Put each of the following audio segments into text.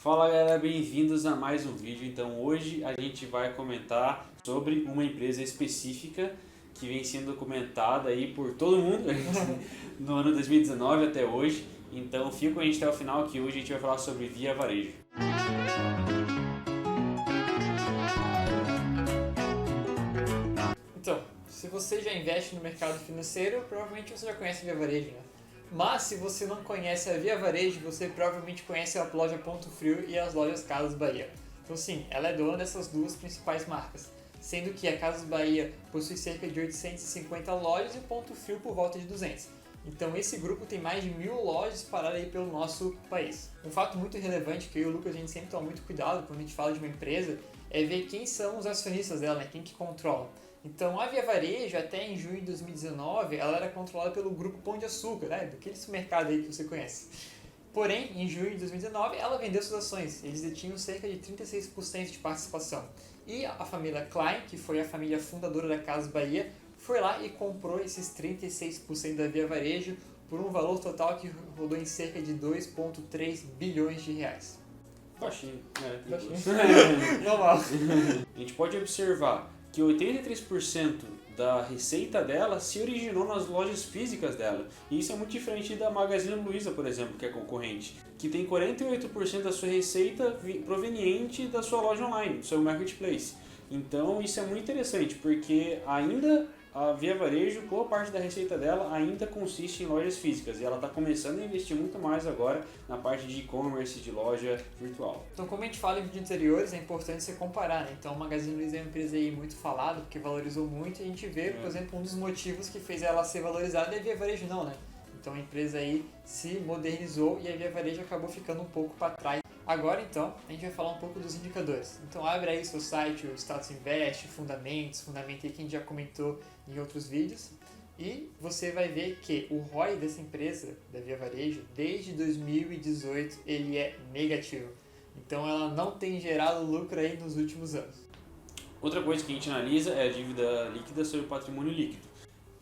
Fala galera, bem-vindos a mais um vídeo. Então hoje a gente vai comentar sobre uma empresa específica que vem sendo comentada aí por todo mundo no ano 2019 até hoje. Então fica com a gente até o final que hoje a gente vai falar sobre Via Varejo. Então, se você já investe no mercado financeiro, provavelmente você já conhece a Via Varejo, né? Mas se você não conhece a Via Varejo, você provavelmente conhece a loja Ponto Frio e as lojas Casas Bahia. Então sim, ela é dona dessas duas principais marcas, sendo que a Casas Bahia possui cerca de 850 lojas e o Ponto Frio por volta de 200. Então esse grupo tem mais de 1000 lojas espalhadas aí pelo nosso país. Um fato muito relevante que eu e o Lucas a gente sempre toma muito cuidado quando a gente fala de uma empresa é ver quem são os acionistas dela, né? Quem que controla. Então, a Via Varejo, até em junho de 2019, ela era controlada pelo Grupo Pão de Açúcar, né? Daquele supermercado aí que você conhece. Porém, em junho de 2019, ela vendeu suas ações. Eles detinham cerca de 36% de participação. E a família Klein, que foi a família fundadora da Casas Bahia, foi lá e comprou esses 36% da Via Varejo por um valor total que rodou em cerca de 2,3 bilhões de reais. Baixinho, tem Baixinho. gosto. Normal. A gente pode observar que 83% da receita dela se originou nas lojas físicas dela. E isso é muito diferente da Magazine Luiza, por exemplo, que é concorrente, que tem 48% da sua receita proveniente da sua loja online, do seu marketplace. Então isso é muito interessante, porque ainda a Via Varejo, boa parte da receita dela ainda consiste em lojas físicas e ela está começando a investir muito mais agora na parte de e-commerce, de loja virtual. Então, como a gente fala em vídeos anteriores, é importante você comparar, né? Então, a Magazine Luiza é uma empresa aí muito falada, porque valorizou muito, e a gente vê, por exemplo, um dos motivos que fez ela ser valorizada é a Via Varejo não, né? Então, a empresa aí se modernizou e a Via Varejo acabou ficando um pouco para trás. Agora, então, a gente vai falar um pouco dos indicadores. Então, abre aí seu site, o Status Invest, Fundamentos aí que a gente já comentou em outros vídeos. E você vai ver que o ROI dessa empresa, da Via Varejo, desde 2018, ele é negativo. Então, ela não tem gerado lucro aí nos últimos anos. Outra coisa que a gente analisa é a dívida líquida sobre o patrimônio líquido,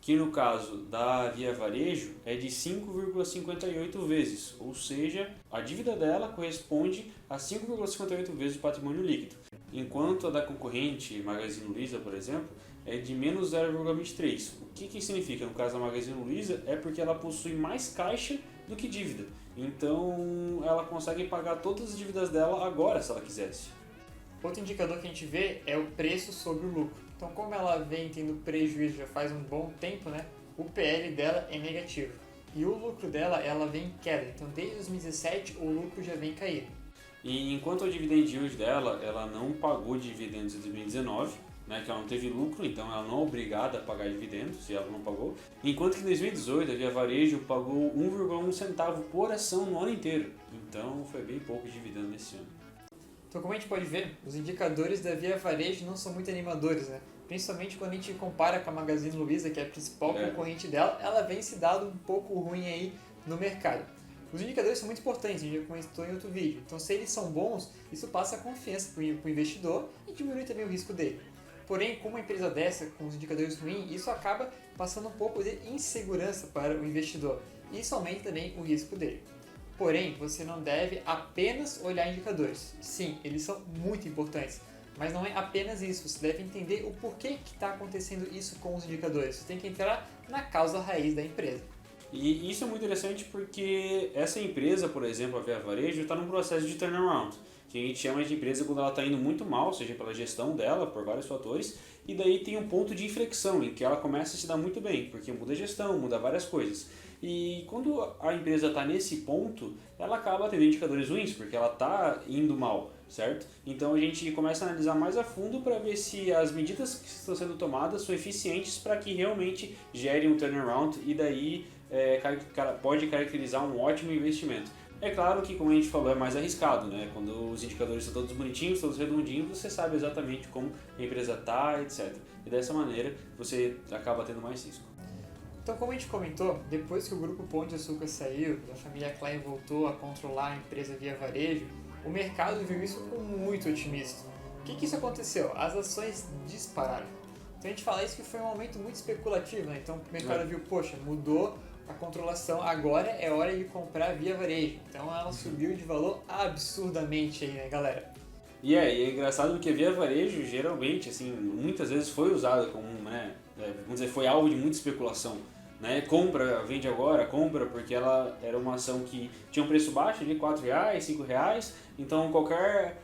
que no caso da Via Varejo é de 5,58 vezes, ou seja, a dívida dela corresponde a 5,58 vezes o patrimônio líquido, enquanto a da concorrente Magazine Luiza, por exemplo, é de menos 0,23. O que significa? No caso da Magazine Luiza é porque ela possui mais caixa do que dívida, então ela consegue pagar todas as dívidas dela agora, se ela quisesse. Outro indicador que a gente vê é o preço sobre o lucro. Então, como ela vem tendo prejuízo já faz um bom tempo, né, o PL dela é negativo. E o lucro dela, ela vem em queda. Então, desde 2017, o lucro já vem caindo. E enquanto a dividend yield dela, ela não pagou dividendos em 2019, né, que ela não teve lucro, então ela não é obrigada a pagar dividendos se ela não pagou. Enquanto que em 2018 a Via Varejo pagou 1,1 centavo por ação no ano inteiro. Então foi bem pouco dividendo nesse ano. Então, como a gente pode ver, os indicadores da Via Varejo não são muito animadores, né? Principalmente quando a gente compara com a Magazine Luiza, que é a principal concorrente dela, ela vem se dado um pouco ruim aí no mercado. Os indicadores são muito importantes, a gente já comentou em outro vídeo. Então, se eles são bons, isso passa confiança para o investidor e diminui também o risco dele. Porém, com uma empresa dessa, com os indicadores ruins, isso acaba passando um pouco de insegurança para o investidor. E isso aumenta também o risco dele. Porém, você não deve apenas olhar indicadores. Sim, eles são muito importantes, mas não é apenas isso. Você deve entender o porquê que está acontecendo isso com os indicadores. Você tem que entrar na causa raiz da empresa. E isso é muito interessante porque essa empresa, por exemplo, a Via Varejo, está num processo de turnaround, que a gente chama de empresa quando ela está indo muito mal, seja pela gestão dela, por vários fatores, e daí tem um ponto de inflexão em que ela começa a se dar muito bem, porque muda a gestão, muda várias coisas. E quando a empresa está nesse ponto, ela acaba tendo indicadores ruins, porque ela está indo mal, certo? Então a gente começa a analisar mais a fundo para ver se as medidas que estão sendo tomadas são eficientes para que realmente gerem um turnaround e daí pode caracterizar um ótimo investimento. É claro que, como a gente falou, é mais arriscado, né? Quando os indicadores estão todos bonitinhos, todos redondinhos, você sabe exatamente como a empresa está, etc. E dessa maneira você acaba tendo mais risco. Então, como a gente comentou, depois que o grupo Pão de Açúcar saiu e a família Klein voltou a controlar a empresa Via Varejo, o mercado viu isso com muito otimismo. O que isso aconteceu? As ações dispararam. Então a gente fala isso que foi um aumento muito especulativo, né? Então o mercado viu, poxa, mudou a controlação agora é hora de comprar via varejo. Então ela subiu de valor absurdamente aí, né, galera? E é engraçado porque a via varejo geralmente, assim, muitas vezes foi usada como, né, vamos dizer, foi alvo de muita especulação, né? Compra, vende agora, compra, porque ela era uma ação que tinha um preço baixo ali, R$4, R$5, então qualquer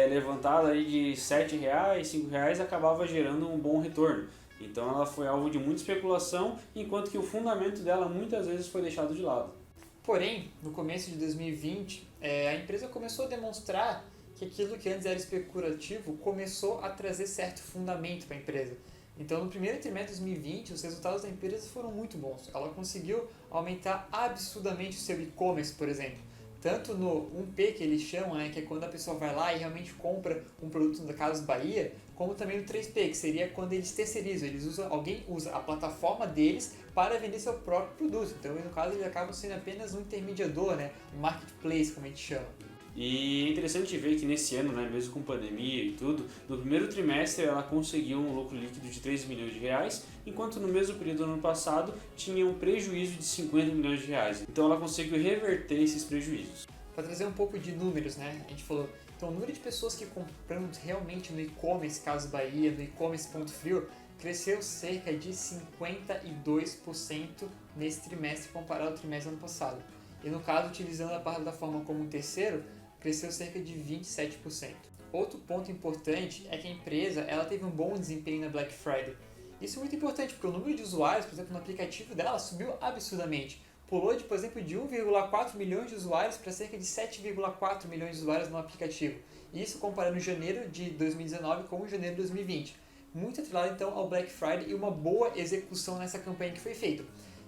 levantada aí de R$7, R$5 acabava gerando um bom retorno. Então ela foi alvo de muita especulação, enquanto que o fundamento dela muitas vezes foi deixado de lado. Porém, no começo de 2020, a empresa começou a demonstrar que aquilo que antes era especulativo começou a trazer certo fundamento para a empresa. Então, no primeiro trimestre de 2020, os resultados da empresa foram muito bons. Ela conseguiu aumentar absurdamente o seu e-commerce, por exemplo. Tanto no 1P, que eles chamam, né, que é quando a pessoa vai lá e realmente compra um produto da Casas Bahia, como também no 3P, que seria quando eles terceirizam. Alguém usa a plataforma deles para vender seu próprio produto. Então, no caso, eles acabam sendo apenas um intermediador, né, um marketplace, como a gente chama. E é interessante ver que nesse ano, né, mesmo com pandemia e tudo, no primeiro trimestre ela conseguiu um lucro líquido de R$3 milhões, enquanto no mesmo período do ano passado tinha um prejuízo de R$50 milhões. Então ela conseguiu reverter esses prejuízos. Para trazer um pouco de números, né? A gente falou, então o número de pessoas que compram realmente no e-commerce Casas Bahia, no e-commerce Ponto Frio, cresceu cerca de 52% nesse trimestre comparado ao trimestre do ano passado. E no caso, utilizando a plataforma como um terceiro, cresceu cerca de 27%. Outro ponto importante é que a empresa ela teve um bom desempenho na Black Friday. Isso é muito importante porque o número de usuários, por exemplo, no aplicativo dela subiu absurdamente. Pulou de, por exemplo, de 1,4 milhões de usuários para cerca de 7,4 milhões de usuários no aplicativo. Isso comparando janeiro de 2019 com janeiro de 2020. Muito atrelado então ao Black Friday e uma boa execução nessa campanha que foi feita.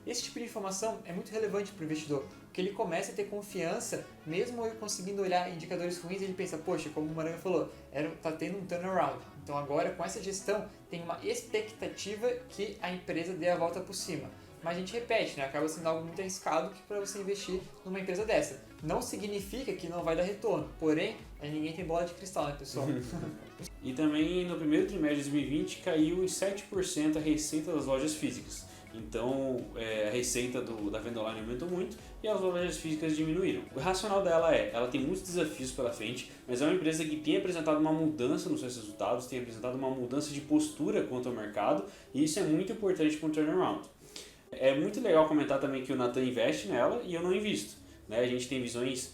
Esse tipo de informação é muito relevante para o investidor, porque ele começa a ter confiança, mesmo ele conseguindo olhar indicadores ruins, ele pensa, poxa, como o Maranga falou, está tendo um turnaround. Então agora, com essa gestão, tem uma expectativa que a empresa dê a volta por cima. Mas a gente repete, né? Acaba sendo algo muito arriscado para você investir numa empresa dessa. Não significa que não vai dar retorno, porém, ninguém tem bola de cristal, né, pessoal? E também no primeiro trimestre de 2020 caiu em 7% a receita das lojas físicas. Então a receita da venda online aumentou muito e as lojas físicas diminuíram. O racional dela ela tem muitos desafios pela frente, mas é uma empresa que tem apresentado uma mudança nos seus resultados, tem apresentado uma mudança de postura quanto ao mercado e isso é muito importante para um turnaround. É muito legal comentar também que o Nathan investe nela e eu não invisto. Né? A gente tem visões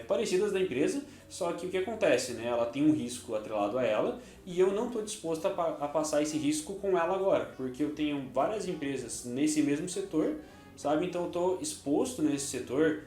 parecidas da empresa, só que o que acontece? Né? Ela tem um risco atrelado a ela e eu não estou disposto a passar esse risco com ela agora, porque eu tenho várias empresas nesse mesmo setor, sabe? Então eu estou exposto nesse setor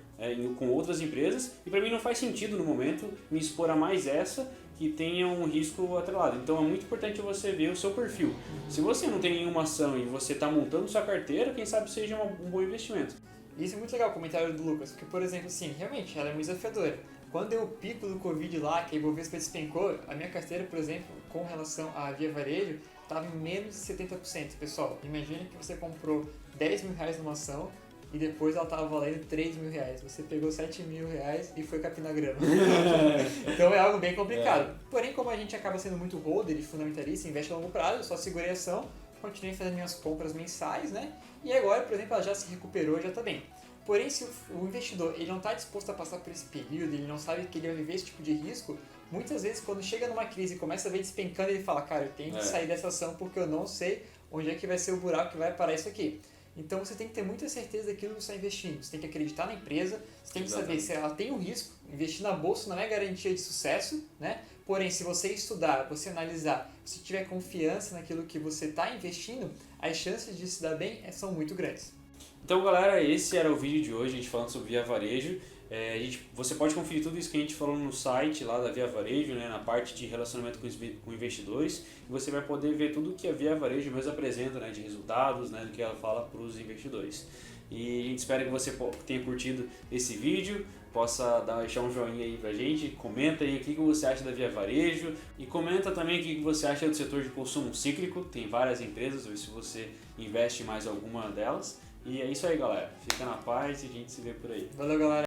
com outras empresas e para mim não faz sentido no momento me expor a mais essa que tenha um risco atrelado. Então é muito importante você ver o seu perfil. Se você não tem nenhuma ação e você está montando sua carteira, quem sabe seja um bom investimento. Isso é muito legal o comentário do Lucas, porque, por exemplo, sim, realmente, ela é muito desafiadora. Quando deu o pico do Covid lá, que a Ibovespa despencou, a minha carteira, por exemplo, com relação à Via Varejo, estava em menos de 70%. Pessoal, imagine que você comprou R$10 mil numa ação e depois ela estava valendo R$3 mil. Você pegou R$7 mil e foi capinar grama. Então é algo bem complicado. Porém, como a gente acaba sendo muito holder e fundamentalista, investe a longo prazo, eu só segurei a ação, continuei fazendo minhas compras mensais, né? E agora, por exemplo, ela já se recuperou, já está bem. Porém, se o investidor ele não está disposto a passar por esse período, ele não sabe que ele vai viver esse tipo de risco, muitas vezes quando chega numa crise e começa a ver despencando, ele fala, cara, eu tenho que sair dessa ação porque eu não sei onde é que vai ser o buraco que vai parar isso aqui. Então você tem que ter muita certeza daquilo que você está investindo, você tem que acreditar na empresa, você tem que saber se ela tem um risco, investir na bolsa não é garantia de sucesso, né? Porém, se você estudar, você analisar, se tiver confiança naquilo que você está investindo, as chances de se dar bem são muito grandes. Então, galera, esse era o vídeo de hoje, a gente falando sobre Via Varejo. Você pode conferir tudo isso que a gente falou no site lá da Via Varejo, né, na parte de relacionamento com investidores. E você vai poder ver tudo que a Via Varejo mesmo apresenta, né, de resultados, né, do que ela fala para os investidores. E a gente espera que você tenha curtido esse vídeo, possa deixar um joinha aí pra gente, comenta aí o que você acha da Via Varejo e comenta também o que você acha do setor de consumo cíclico. Tem várias empresas, ver se você investe em mais alguma delas. E é isso aí, galera. Fica na paz e a gente se vê por aí. Valeu, galera.